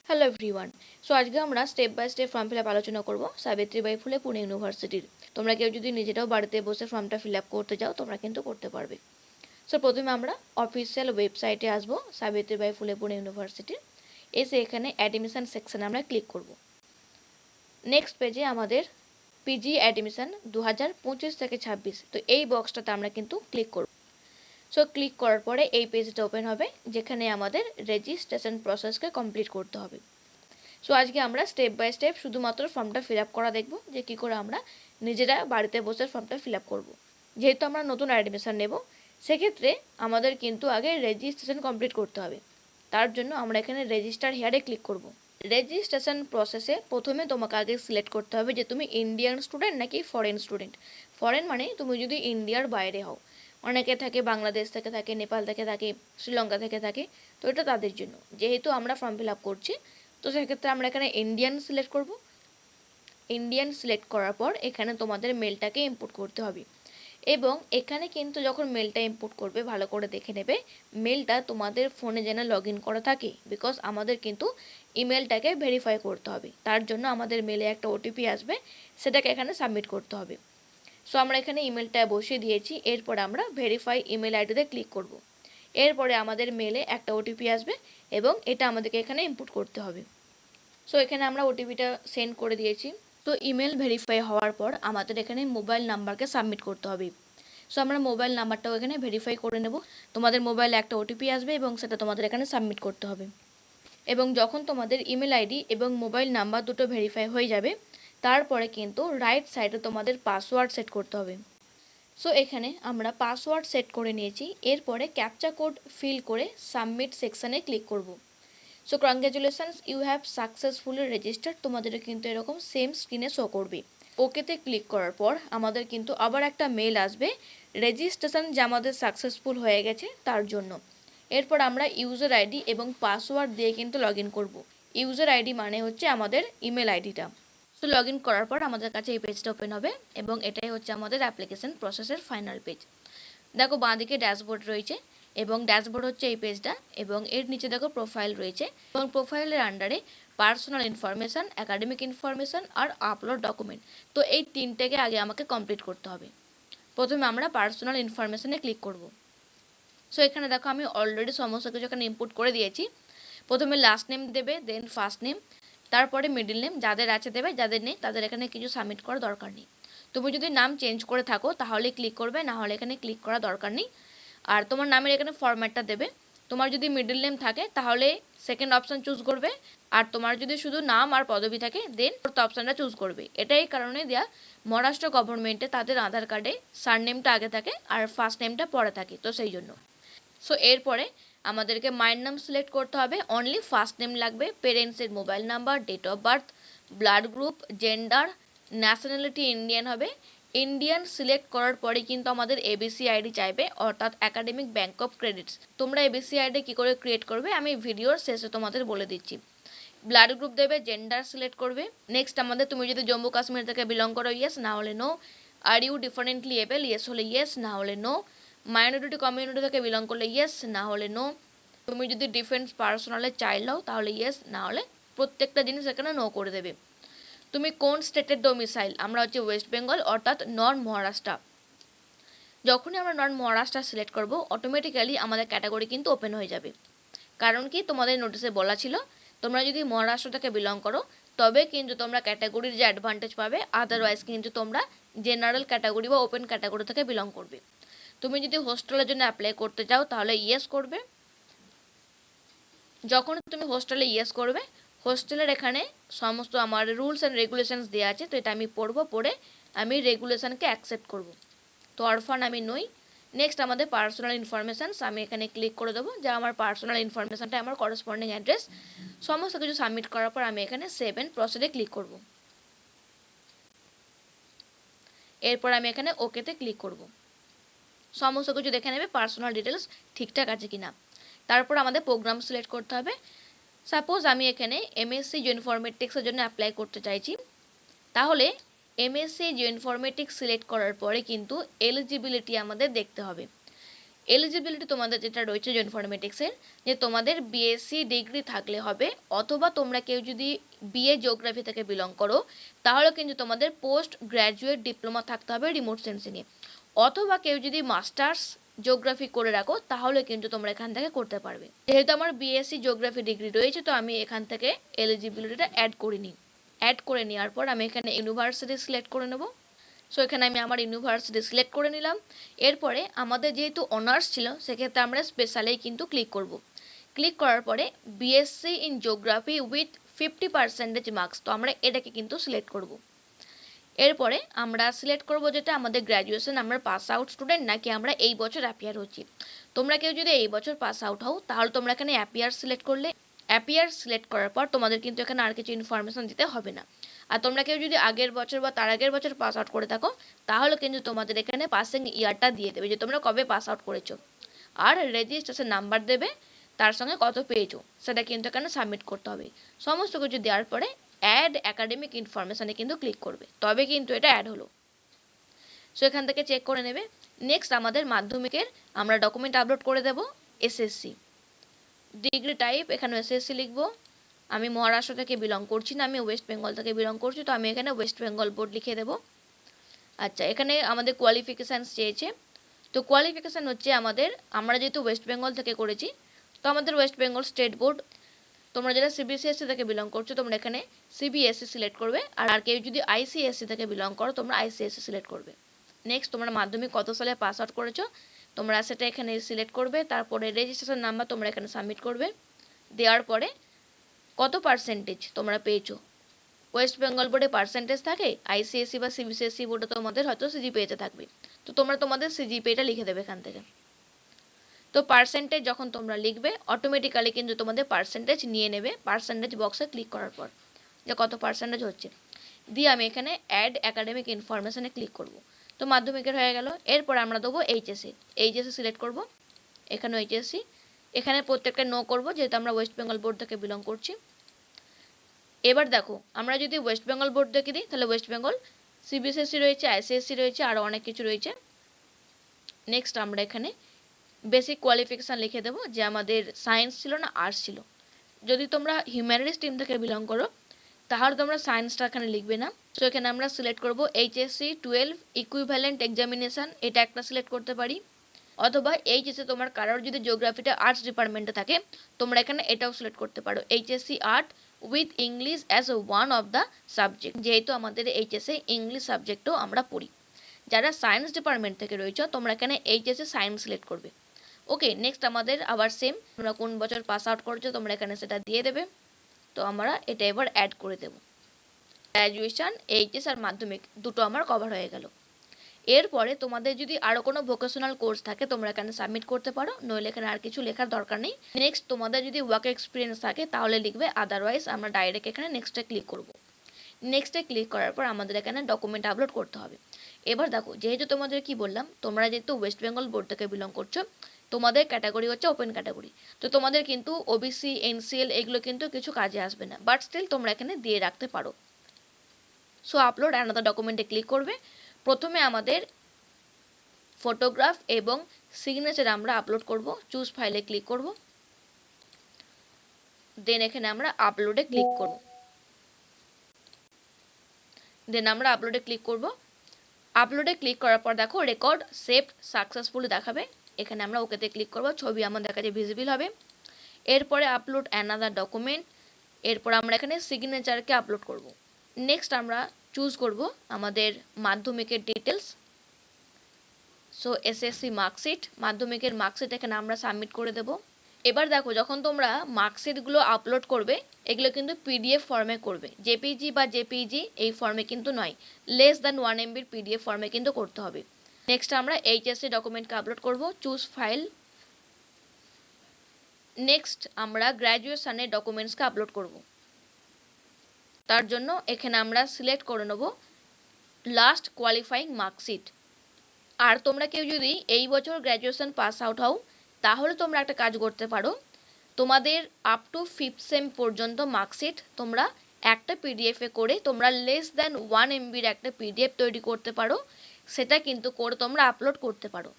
Hello everyone. So আজকে আমরা step by step form fill up আলোচনা করব সাবিত্রীবাই ফুলে পুনে ইউনিভার্সিটির। তোমরা কেউ যদি নিজেরাও বাড়িতে বসে ফর্মটা ফিল আপ করতে চাও তোমরা কিন্তু করতে পারবে। সো প্রথমে আমরা অফিসিয়াল ওয়েবসাইটে আসবো সাবিত্রীবাই ফুলে পুনে ইউনিভার্সিটির। এসে এখানে অ্যাডমিশন সেকশনে আমরা ক্লিক করব। নেক্সট পেজে আমাদের পিজি অ্যাডমিশন 2025 থেকে 26, তো এই বক্সটাতে আমরা কিন্তু ক্লিক করব। সো ক্লিক করার পরে এই পেজটা ওপেন হবে যেখানে আমাদের রেজিস্ট্রেশন প্রসেসকে কমপ্লিট করতে হবে। সো আজকে আমরা স্টেপ বাই স্টেপ শুধুমাত্র ফর্মটা ফিল আপ করা দেখব যে কী করে আমরা নিজেরা বাড়িতে বসে ফর্মটা ফিল আপ করবো। যেহেতু আমরা নতুন অ্যাডমিশন নেব সেক্ষেত্রে আমাদের কিন্তু আগে রেজিস্ট্রেশন কমপ্লিট করতে হবে। তার জন্য আমরা এখানে রেজিস্টার হেয়ারে ক্লিক করব। রেজিস্ট্রেশন প্রসেসে প্রথমে তোমাকে আগে সিলেক্ট করতে হবে যে তুমি ইন্ডিয়ান স্টুডেন্ট নাকি ফরেন স্টুডেন্ট। ফরেন মানে তুমি যদি ইন্ডিয়ার বাইরে হও, অনেকে থাকে বাংলাদেশ থেকে থাকে, নেপাল থেকে থাকে, শ্রীলঙ্কা থেকে থাকে, তো এটা তাদের জন্য। যেহেতু আমরা ফর্ম ফিল আপ করছি তো সেক্ষেত্রে আমরা এখানে ইন্ডিয়ান সিলেক্ট করব। ইন্ডিয়ান সিলেক্ট করার পর এখানে তোমাদের মেলটাকে ইনপুট করতে হবে এবং এখানে কিন্তু যখন মেলটা ইনপুট করবে ভালো করে দেখে নেবে মেলটা তোমাদের ফোনে যেন লগ ইন করা থাকে, বিকজ আমাদের কিন্তু ইমেলটাকে ভেরিফাই করতে হবে। তার জন্য আমাদের মেলে একটা ওটিপি আসবে, সেটাকে এখানে সাবমিট করতে হবে। সো আমরা এখানে ইমেলটা বসিয়ে দিয়েছি, এরপর আমরা ভেরিফাই ইমেল আইডিতে ক্লিক করব। এরপরে আমাদের মেলে একটা ওটিপি আসবে এবং এটা আমাদেরকে এখানে ইনপুট করতে হবে। সো এখানে আমরা ওটিপিটা সেন্ড করে দিয়েছি। তো ইমেল ভেরিফাই হওয়ার পর আমাদের এখানে মোবাইল নাম্বারকে সাবমিট করতে হবে। সো আমরা মোবাইল নাম্বারটাও এখানে ভেরিফাই করে নেব। তোমাদের মোবাইলে একটা ওটিপি আসবে এবং সেটা তোমাদের এখানে সাবমিট করতে হবে। এবং যখন তোমাদের ইমেল আইডি এবং মোবাইল নাম্বার দুটো ভেরিফাই হয়ে যাবে তারপরে কিন্তু রাইট সাইডে তোমাদের পাসওয়ার্ড সেট করতে হবে। সো এখানে আমরা পাসওয়ার্ড সেট করে নিয়েছি, এরপরে ক্যাপচা কোড ফিল করে সাবমিট সেকশনে ক্লিক করব। So congratulations, you have successfully registered, তোমাদের কিন্তু এরকম সেম স্ক্রিনে শো করবে। ওকেতে ক্লিক করার পর আমাদের কিন্তু আবার একটা মেল আসবে রেজিস্ট্রেশন যে আমাদের সাকসেসফুল হয়ে গেছে তার জন্য। এরপর আমরা ইউজার আইডি এবং পাসওয়ার্ড দিয়ে কিন্তু লগ ইন করবো। ইউজার আইডি মানে হচ্ছে আমাদের ইমেল আইডিটা। সো লগ ইন করার পর আমাদের কাছে এই পেজটা ওপেন হবে এবং এটাই হচ্ছে আমাদের অ্যাপ্লিকেশন প্রসেসের ফাইনাল পেজ। দেখো বাঁদিকে ড্যাশবোর্ড রয়েছে এবং ড্যাশবোর্ড হচ্ছে এই পেজটা এবং এর নিচে দেখো প্রোফাইল রয়েছে এবং প্রোফাইলের আন্ডারে পার্সোনাল ইনফরমেশন, একাডেমিক ইনফরমেশন আর আপলোড ডকুমেন্ট। তো এই তিনটেকে আগে আমাকে কমপ্লিট করতে হবে। প্রথমে আমরা পার্সোনাল ইনফরমেশনে ক্লিক করব। সো এখানে দেখো আমি অলরেডি সমস্ত কিছু এখানে ইনপুট করে দিয়েছি। প্রথমে লাস্ট নেম দেবে, দেন ফার্স্ট নেম, তারপরে মিডল নেম, যাদের আছে দেবে, যাদের নেই তাদের এখানে কিছু সাবমিট করার দরকার নেই। তুমি যদি নাম চেঞ্জ করে থাকো তাহলে ক্লিক করবে, না হলে এখানে ক্লিক করা দরকার নেই। আর তোমার নামের এখানে ফরম্যাটটা দেবে। তোমার যদি মিডল নেম থাকে তাহলে সেকেন্ড অপশন চুজ করবে, আর তোমার যদি শুধু নাম আর পদবি থাকে দেন ফোর্থ অপশনটা চুজ করবে। এটা এই কারণে দেয়া, মহারাষ্ট্র গভর্নমেন্টে তাদের আধার কার্ডে সারনেমটা আগে থাকে আর ফার্স্ট নেমটা পরে থাকে, তো সেই জন্য। সো এরপরে আমাদেরকে মায়ের নাম সিলেক্ট করতে হবে, অনলি ফার্স্ট নেম লাগবে, পেরেন্টসের mobile number, date of birth, blood group, gender, nationality Indian হবে। ইন্ডিয়ান সিলেক্ট করার পরে কিন্তু আমাদের এবিসি আইডি চাইবে, অর্থাৎ একাডেমিক ব্যাংক অফ ক্রেডিটস। তোমরা এবিসি আইডি কি করে ক্রিয়েট করবে আমি ভিডিওর শেষে তোমাদের বলে দিচ্ছি। ব্লাড গ্রুপ দেবে, জেন্ডার সিলেক্ট করবে। নেক্সট আমাদের তুমি যদি জম্মু কাশ্মীর থেকে বিলং করো ইয়েস, না হলে no. Are you differently able, yes হলে ইয়েস, না হলে নো। মাইনরিটি কমিউনিটি থেকে বিলং করলে ইয়েস, না হলে নো। তুমি যদি ডিফেন্স পার্সোনালের চাইল্ড হও তাহলে ইয়েস, না হলে প্রত্যেকটা জিনিস এখানে নো করে দেবে। তুমি কোন স্টেটের ডোমিসাইল, আমরা হচ্ছে ওয়েস্ট বেঙ্গল অর্থাৎ নর্থ মহারাষ্ট্র। যখনই আমরা নর্থ মহারাষ্ট্র সিলেক্ট করব অটোমেটিক্যালি আমাদের ক্যাটাগরি কিন্তু ওপেন হয়ে যাবে। কারণ কি তোমাদের নোটিসে বলা ছিল তোমরা যদি মহারাষ্ট্র থেকে বিলং করো তবে কিন্তু তোমরা ক্যাটাগরির যে অ্যাডভান্টেজ পাবে, আদারওয়াইজ কিন্তু তোমরা জেনারেল ক্যাটাগরি বা ওপেন ক্যাটাগরি থেকে বিলং করবে। তুমি যদি হোস্টেলের জন্য অ্যাপ্লাই করতে চাও তাহলে ইয়েস করবে। যখন তুমি হোস্টেলে ইয়েস করবে হোস্টেলের এখানে সমস্ত আমার রুলস অ্যান্ড রেগুলেশনস দেওয়া আছে, তো এটা আমি পড়বো, পড়ে আমি রেগুলেশনকে অ্যাকসেপ্ট করব। তো অরফান আমি নই। নেক্সট আমাদের পার্সোনাল ইনফরমেশনস, আমি এখানে ক্লিক করে দেবো যা আমার পার্সোনাল ইনফরমেশনটা আমার করসপন্ডিং অ্যাড্রেস। সমস্ত কিছু সাবমিট করার পর আমি এখানে সেভ এন্ড প্রসিডে ক্লিক করব। এরপর আমি এখানে ওকেতে ক্লিক করব। সমস্ত কিছু দেখে নেবে পার্সোনাল ডিটেলস ঠিকঠাক আছে কিনা। তারপর আমাদের প্রোগ্রাম সিলেক্ট করতে হবে। সাপোজ আমি এখানে এমএসসি জিওইনফরমেটিক্সের জন্য অ্যাপ্লাই করতে চাইছি, তাহলে এমএসসি জিওইনফরমেটিক্স সিলেক্ট করার পরে কিন্তু এলিজিবিলিটি আমাদের দেখতে হবে। এলিজিবিলিটি তোমাদের যেটা রয়েছে জিওইনফরমেটিক্সের, যে তোমাদের বিএসসি ডিগ্রি থাকলে হবে, অথবা তোমরা কেউ যদি বিএ জিওগ্রাফি থেকে বিলং করো তাহলে কিন্তু তোমাদের পোস্ট গ্র্যাজুয়েট ডিপ্লোমা থাকতে হবে রিমোট সেন্সিংয়ে, অথবা কেউ যদি মাস্টার্স জিওগ্রাফি করে রাখো তাহলে কিন্তু তোমরা এখান থেকে করতে পারবে। যেহেতু আমার বিএসসি জিওগ্রাফি ডিগ্রি রয়েছে তো আমি এখান থেকে এলিজিবিলিটিটা অ্যাড করে নিই। অ্যাড করে নেওয়ার পর আমি এখানে ইউনিভার্সিটি সিলেক্ট করে নেব। সো এখানে আমি আমার ইউনিভার্সিটি সিলেক্ট করে নিলাম। এরপরে আমাদের যেহেতু অনার্স ছিল সেক্ষেত্রে আমরা স্পেশালেই কিন্তু ক্লিক করব। ক্লিক করার পরে BSc in geography with 50% marks, তো আমরা এটাকে কিন্তু সিলেক্ট করব। এরপরে আমরা সিলেক্ট করব যেটা আমাদের গ্র্যাজুয়েশন, আমরা পাস আউট স্টুডেন্ট নাকি আমরা এই বছর অ্যাপিয়ার হচ্ছি। তোমরা কেউ যদি এই বছর পাস আউট হও তাহলে তোমরা এখানে অ্যাপিয়ার সিলেক্ট করলে, অ্যাপিয়ার সিলেক্ট করার পর তোমাদের কিন্তু এখানে আর কিছু ইনফরমেশন দিতে হবে না। আর তোমরা কেউ যদি আগের বছর বা তার আগের বছর পাস আউট করে থাকো তাহলে কিন্তু তোমাদের এখানে পাসিং ইয়ারটা দিয়ে দেবে যে তোমরা কবে পাস আউট করেছো, আর রেজিস্ট্রেশন নাম্বার দেবে, তার সঙ্গে কত পেয়েছো সেটা কিন্তু এখানে সাবমিট করতে হবে। সমস্ত কিছু দেওয়ার পরে অ্যাড একাডেমিক ইনফরমেশনে কিন্তু ক্লিক করবে, তবে কিন্তু এটা অ্যাড হলো। সো এখান থেকে চেক করে নেবে। নেক্সট আমাদের মাধ্যমিকের আমরা ডকুমেন্ট আপলোড করে দেব এসএসসি। ডিগ্রি টাইপ এখানে এসএসসি লিখবো। আমি মহারাষ্ট্র থেকে বিলং করছি না, আমি ওয়েস্ট বেঙ্গল থেকে বিলং করছি, তো আমি এখানে ওয়েস্ট বেঙ্গল বোর্ড লিখে দেব। আচ্ছা, এখানে আমাদের কোয়ালিফিকেশান চেয়েছে, তো কোয়ালিফিকেশান হচ্ছে আমাদের, আমরা যেহেতু ওয়েস্ট বেঙ্গল থেকে করেছি তো আমাদের ওয়েস্ট বেঙ্গল স্টেট বোর্ড। তোমরা যারা সিবিসিএসসি থেকে বিলং করছো তোমরা এখানে সিবিএসসি সিলেক্ট করবে, আর কেউ যদি আইসিএসসি থেকে বিলং করো তোমরা আইসিএসসি সিলেক্ট করবে। নেক্সট তোমরা মাধ্যমিক কত সালে পাস আউট করেছো তোমরা সেটা এখানে সিলেক্ট করবে, তারপরে রেজিস্ট্রেশন নাম্বার তোমরা এখানে সাবমিট করবে। দেওয়ার পরে কত পার্সেন্টেজ তোমরা পেয়েছো, ওয়েস্ট বেঙ্গল বোর্ডে পার্সেন্টেজ থাকে, আইসিএসসি বা সিবিসিএসসি বোর্ডে তোমাদের হয়তো সিজিপিএতে থাকবে, তো তোমরা তোমাদের সিজিপিএটা লিখে দেবে এখান থেকে। তো পার্সেন্টেজ যখন তোমরা লিখবে অটোমেটিক্যালি কিন্তু তোমাদের পার্সেন্টেজ নিয়ে নেবে পার্সেন্টেজ বক্সে ক্লিক করার পর যে কত পার্সেন্টেজ হচ্ছে। দিয়ে আমি এখানে অ্যাড একাডেমিক ইনফরমেশনে ক্লিক করব। তো মাধ্যমিকের হয়ে গেল। এরপর আমরা দেবো এইচএসসি। এইচএসসি সিলেক্ট করব, এখানে এইচএসসি, এখানে প্রত্যেকটা নো করব যেহেতু আমরা ওয়েস্ট বেঙ্গল বোর্ড থেকে বিলং করছি। এবার দেখো আমরা যদি ওয়েস্ট বেঙ্গল বোর্ড দেখে দিই তাহলে ওয়েস্ট বেঙ্গল সিবিএসসি রয়েছে, আইসিএসসি রয়েছে, আরও অনেক কিছু রয়েছে। নেক্সট আমরা এখানে বেসিক কোয়ালিফিকেশান লিখে দেবো যে আমাদের সায়েন্স ছিল না আর্টস ছিল। যদি তোমরা হিউম্যানিটিস টিম থেকে বিলং করো তাহলে তোমরা সায়েন্সটা এখানে লিখবে না। সো এখানে আমরা সিলেক্ট করব এইচএসসি 12 ইকুইভ্যালেন্ট এক্সামিনেশন, এটা একটা সিলেক্ট করতে পারি, অথবা এইচএসসি তোমার কারোর যদি জিওগ্রাফিটা আর্টস ডিপার্টমেন্টে থাকে তোমরা এখানে এটাও সিলেক্ট করতে পারো, HSC art with English as one of the subject, যেহেতু আমাদের এইচএসসি ইংলিশ সাবজেক্টও আমরা পড়ি। যারা সায়েন্স ডিপার্টমেন্ট থেকে রয়েছে তোমরা এখানে এইচএসসি সায়েন্স সিলেক্ট করবে। ওকে, নেক্সট আমাদের আবার সেম, তোমরা কোন বছর পাস আউট করছো তোমরা এখানে সেটা দিয়ে দেবে। তো আমরা এটা এবার অ্যাড করে দেব। গ্র্যাজুয়েশন, এইচএস আর মাধ্যমিক দুটো আমার কভার হয়ে গেল। এরপরে তোমাদের যদি আরো কোনো ভোকেশনাল কোর্স থাকে তোমরা এখানে সাবমিট করতে পারো, নইলে এখানে আর কিছু লেখার দরকার নেই। নেক্সট তোমাদের যদি ওয়ার্ক এক্সপিরিয়েন্স থাকে তাহলে লিখবে, আদারওয়াইজ আমরা ডাইরেক্ট এখানে নেক্সটে ক্লিক করব। নেক্সটে ক্লিক করার পর আমাদের এখানে ডকুমেন্ট আপলোড করতে হবে। এবার দেখো যেহেতু তোমাদের কি বললাম, তোমরা যেহেতু ওয়েস্ট বেঙ্গল বোর্ড থেকে বিলং করছো তোমাদের ক্যাটাগরি হচ্ছে ওপেন ক্যাটাগরি, তো তোমাদের কিন্তু ওবিসি এনসিএল এগুলো কিন্তু কিছু কাজে আসবে না, বাট স্টিল তোমরা এখানে দিয়ে রাখতে পারো। সো আপলোড অ্যানাদার ডকুমেন্টে ক্লিক করবে। প্রথমে আমাদের ফটোগ্রাফ এবং সিগনেচার আমরা আপলোড করব, চুজ ফাইলে ক্লিক করব, দেন এখানে আমরা আপলোডে ক্লিক করব, দেন আমরা আপলোডে ক্লিক করব। আপলোডে ক্লিক করার পর দেখো রেকর্ড সেভড সাকসেসফুলি দেখাবে, এখানে আমরা ওকেতে ক্লিক করব, ছবি আমাদের কাছে ভিজিবল হবে। এরপরে আপলোড অ্যানাদার ডকুমেন্ট, এরপর আমরা এখানে সিগনেচারকে আপলোড করব। নেক্সট আমরা চুজ করব আমাদের মাধ্যমিকের ডিটেলস, সো এসএসসি মার্কশিট, মাধ্যমিকের মার্কশিট এখানে আমরা সাবমিট করে দেব। এবার দেখো যখন তোমরা মার্কশিটগুলো আপলোড করবে এগুলো কিন্তু পিডিএফ ফর্মে করবে, জেপিজি বা জেপিজি এই ফর্মে কিন্তু নয়, লেস দ্যান 1 MB পিডিএফ ফর্মে কিন্তু করতে হবে। নেক্সট আমরা এইচএসসি ডকুমেন্টকে আপলোড করব, চুজ ফাইল। নেক্সট আমরা গ্র্যাজুয়েশনের ডকুমেন্টসকে আপলোড করব, তার জন্য এখানে আমরা সিলেক্ট করে নেব লাস্ট কোয়ালিফাইং মার্কশিট। আর তোমরা কেউ যদি এই বছর গ্র্যাজুয়েশন পাস আউট হও তাহলে তোমরা একটা কাজ করতে পারো, তোমাদের আপ টু 5th সেম পর্যন্ত মার্কশিট তোমরা একটা পিডিএফে করে তোমরা লেস দ্যান 1 MB একটা পিডিএফ তৈরি করতে পারো, সেটা কিন্তু করে তোমরা আপলোড করতে পারো।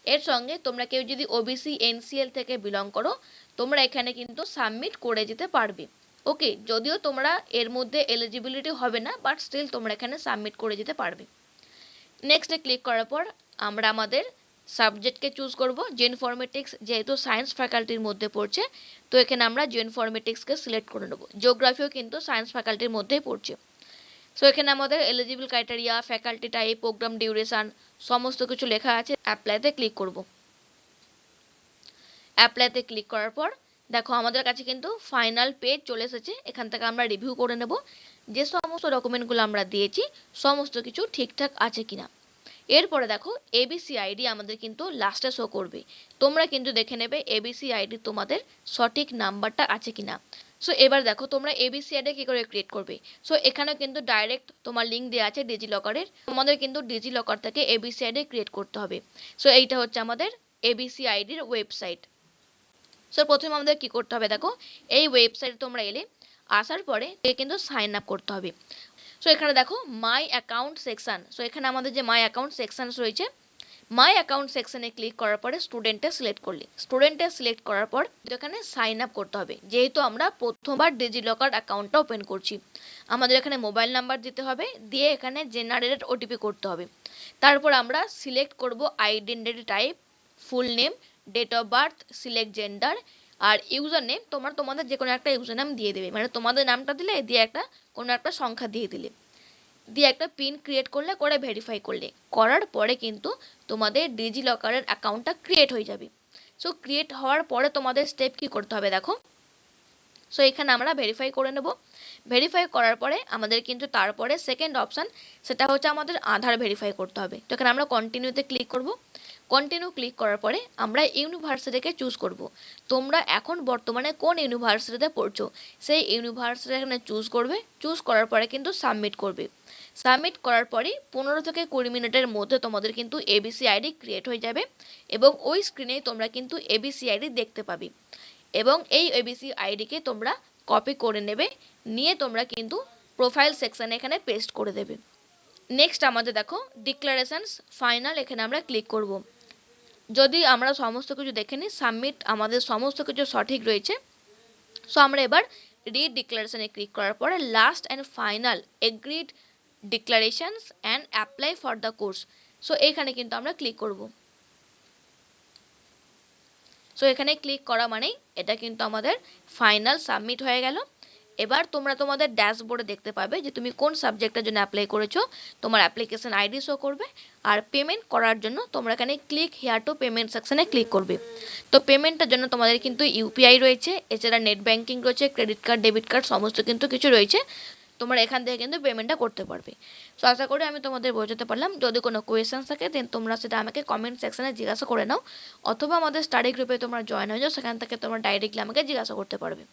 এর সঙ্গে তোমরা কেউ যদি ওবিসি এনসিএল থেকে বিলং করো, তোমরা এখানে কিন্তু সাবমিট করে যেতে পারবে। ওকে, যদিও তোমরা এর মধ্যে এলিজিবিলিটি হবে না, বাট স্টিল তোমরা এখানে সাবমিট করে যেতে পারবে। নেক্সটে ক্লিক করার পর আমরা আমাদের সাবজেক্টকে চুজ করব। জিওইনফরমেটিক্স যেহেতু সায়েন্স ফ্যাকাল্টির মধ্যে পড়ছে, তো এখানে আমরা জিওইনফরমেটিক্সকে সিলেক্ট করে নেব। জিওগ্রাফিও কিন্তু সায়েন্স ফ্যাকাল্টির মধ্যেই পড়ছে। সো এখানে আমাদের eligible criteria, faculty type, programme duration সমস্ত কিছু লেখা আছে। অ্যাপ্লাইতে ক্লিক করব। অ্যাপ্লাইতে ক্লিক করার পর দেখো আমাদের কাছে কিন্তু ফাইনাল পেজ চলে এসেছে। এখান থেকে আমরা রিভিউ করে নেব যে সমস্ত ডকুমেন্টগুলো আমরা দিয়েছি সমস্ত কিছু ঠিকঠাক আছে কিনা। এরপরে দেখো এবিসি আইডি আমাদের কিন্তু লাস্টে শো করবে। তোমরা কিন্তু দেখে নেবে এবিসি আইডি তোমাদের সঠিক নাম্বারটা আছে কিনা। সো এবার দেখো তোমরা এবিসি আইডি কি করে ক্রিয়েট করবে। সো এখানেও কিন্তু ডাইরেক্ট তোমার লিঙ্ক দেওয়া আছে ডিজি লকারের। তোমাদের কিন্তু ডিজি লকার থেকে এবিসি আইডি ক্রিয়েট করতে হবে। সো এইটা হচ্ছে আমাদের এবিসি আইডির ওয়েবসাইট। সো প্রথমে আমাদের কি করতে হবে, দেখো এই ওয়েবসাইটে তোমরা এলে, আসার পরে কিন্তু সাইন আপ করতে হবে। সো এখানে দেখো মাই অ্যাকাউন্ট সেকশন। সো এখানে আমাদের যে মাই অ্যাকাউন্ট সেকশন রয়েছে, মাই অ্যাকাউন্ট সেকশনে ক্লিক করার পরে স্টুডেন্টে সিলেক্ট করলে, স্টুডেন্টে সিলেক্ট করার পর এখানে সাইন আপ করতে হবে। যেহেতু আমরা প্রথমবার ডিজি লকার অ্যাকাউন্টটা ওপেন করছি, আমাদের এখানে মোবাইল নাম্বার দিতে হবে, দিয়ে এখানে জেনারেট ওটিপি করতে হবে। তারপর আমরা সিলেক্ট করব identity type, full name, date of birth, select gender, আর ইউজার নেম তোমরা তোমাদের যে কোনো একটা ইউজার নাম দিয়ে দেবে। মানে তোমাদের নামটা দিলে, দিয়ে একটা কোনো একটা সংখ্যা দিয়ে দিলে, দিয়ে একটা পিন ক্রিয়েট করলে, করে ভেরিফাই করলে, করার পরে কিন্তু তোমাদের ডিজি লকারের অ্যাকাউন্টটা ক্রিয়েট হয়ে যাবে। সো ক্রিয়েট হওয়ার পরে তোমাদের স্টেপ কি করতে হবে দেখো। সো এখানে আমরা ভেরিফাই করে নেব। ভেরিফাই করার পরে আমাদের কিন্তু তারপরে সেকেন্ড অপশান, সেটা হচ্ছে আমাদের আধার ভেরিফাই করতে হবে। তো এখানে আমরা কন্টিনিউতে ক্লিক করব। কন্টিনিউ ক্লিক করার পরে আমরা ইউনিভার্সিটিকে চুজ করব। তোমরা এখন বর্তমানে কোন ইউনিভার্সিটিতে পড়ছো সেই ইউনিভার্সিটি এখানে চুজ করবে। চুজ করার পরে কিন্তু সাবমিট করবে। সাবমিট করার পরে 15 থেকে 20 মিনিটের মধ্যে তোমাদের কিন্তু এবিসি আইডি ক্রিয়েট হয়ে যাবে, এবং ওই স্ক্রিনে তোমরা কিন্তু এবিসি আইডি দেখতে পাবে। এবং এই এবিসি আইডিকে তোমরা কপি করে নেবে, নিয়ে তোমরা কিন্তু প্রোফাইল সেকশনে এখানে পেস্ট করে দেবে। নেক্সট আমাদের দেখো ডিক্লারেশনস ফাইনাল, এখানে আমরা ক্লিক করব। যদি আমরা সমস্ত কিছু দেখে নিই, সাবমিট আমাদের সমস্ত কিছু সঠিক রয়েছে। সো আমরা এবার রিড ডিক্লারেশনে ক্লিক করার পরে last and final agreed declarations and apply for the course, so এখানে কিন্তু আমরা ক্লিক করব। সো এখানে ক্লিক করা মানেই এটা কিন্তু আমাদের ফাইনাল সাবমিট হয়ে গেল। এবার তোমরা তোমাদের ড্যাশবোর্ডে দেখতে পাবে যে তুমি কোন সাবজেক্টের জন্য অ্যাপ্লাই করেছো, তোমার অ্যাপ্লিকেশন আইডি শো করবে। আর পেমেন্ট করার জন্য তোমরা এখানে ক্লিক হিয়ার টু পেমেন্ট সেকশনে ক্লিক করবে। তো পেমেন্টের জন্য তোমাদের কিন্তু ইউপিআই রয়েছে, এছাড়া নেট ব্যাঙ্কিং রয়েছে, ক্রেডিট কার্ড, ডেবিট কার্ড সমস্ত কিন্তু কিছু রয়েছে। তোমরা এখান থেকে কিন্তু পেমেন্টটা করতে পারবে। সো আশা করি আমি তোমাদের বোঝাতে পারলাম। যদি কোনো কোয়েশ্চেন থাকে দেন তোমরা সেটা আমাকে কমেন্ট সেকশনে জিজ্ঞাসা করে নাও, অথবা আমাদের স্টাডি গ্রুপে তোমরা জয়েন হয়ে যাও, সেখান থেকে তোমরা ডাইরেক্টলি আমাকে জিজ্ঞাসা করতে পারবে।